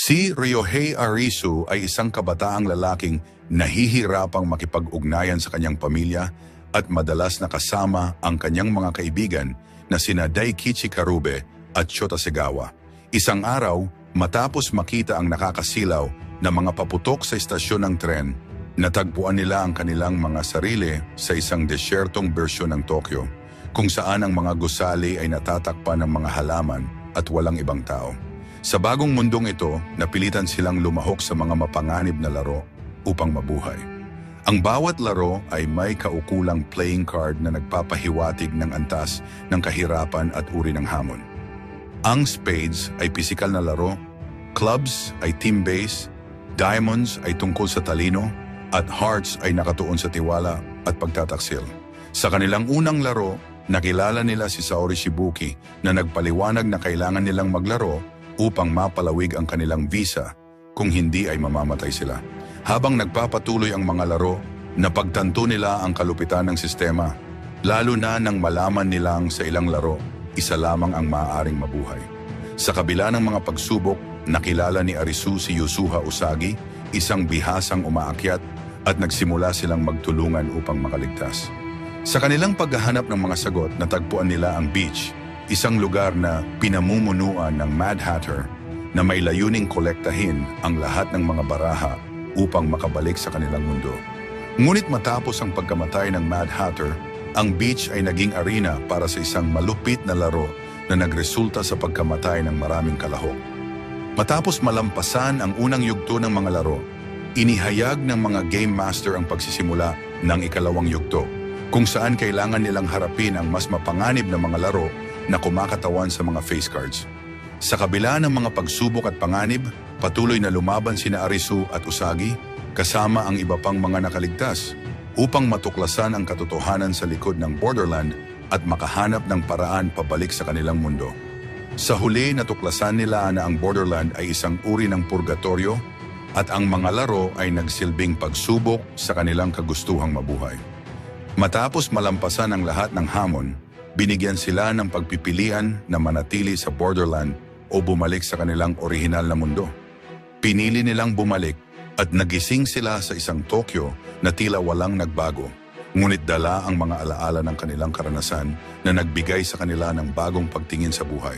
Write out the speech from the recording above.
Si Ryohei Arisu ay isang kabataang lalaking nahihirapang makipag-ugnayan sa kanyang pamilya at madalas nakasama ang kanyang mga kaibigan na sina Daikichi Karube at Shota Segawa. Isang araw, matapos makita ang nakakasilaw na mga paputok sa istasyon ng tren, natagpuan nila ang kanilang mga sarili sa isang desyertong bersyon ng Tokyo, kung saan ang mga gusali ay natatakpan ng mga halaman at walang ibang tao. Sa bagong mundong ito, napilitan silang lumahok sa mga mapanganib na laro upang mabuhay. Ang bawat laro ay may kaukulang playing card na nagpapahiwatig ng antas ng kahirapan at uri ng hamon. Ang spades ay pisikal na laro, clubs ay team-based, diamonds ay tungkol sa talino, at hearts ay nakatuon sa tiwala at pagtataksil. Sa kanilang unang laro, nakilala nila si Saori Shibuki na nagpaliwanag na kailangan nilang maglaro upang mapalawig ang kanilang visa, kung hindi ay mamamatay sila. Habang nagpapatuloy ang mga laro, napagtanto nila ang kalupitan ng sistema, lalo na nang malaman nilang sa ilang laro, isa lamang ang maaaring mabuhay. Sa kabila ng mga pagsubok, nakilala ni Arisu si Yusuha Usagi, isang bihasang umaakyat, at nagsimula silang magtulungan upang makaligtas. Sa kanilang paghahanap ng mga sagot, natagpuan nila ang beach, isang lugar na pinamumunuan ng Mad Hatter na may layuning kolektahin ang lahat ng mga baraha upang makabalik sa kanilang mundo. Ngunit matapos ang pagkamatay ng Mad Hatter, ang beach ay naging arena para sa isang malupit na laro na nagresulta sa pagkamatay ng maraming kalahok. Matapos malampasan ang unang yugto ng mga laro, inihayag ng mga game master ang pagsisimula ng ikalawang yugto, kung saan kailangan nilang harapin ang mas mapanganib na mga laro na kumakatawan sa mga face cards. Sa kabila ng mga pagsubok at panganib, patuloy na lumaban sina Arisu at Usagi kasama ang iba pang mga nakaligtas upang matuklasan ang katotohanan sa likod ng Borderland at makahanap ng paraan pabalik sa kanilang mundo. Sa huli, natuklasan nila na ang Borderland ay isang uri ng purgatorio at ang mga laro ay nagsilbing pagsubok sa kanilang kagustuhang mabuhay. Matapos malampasan ang lahat ng hamon, binigyan sila ng pagpipilian na manatili sa Borderland o bumalik sa kanilang orihinal na mundo. Pinili nilang bumalik at nagising sila sa isang Tokyo na tila walang nagbago, ngunit dala ang mga alaala ng kanilang karanasan na nagbigay sa kanila ng bagong pagtingin sa buhay.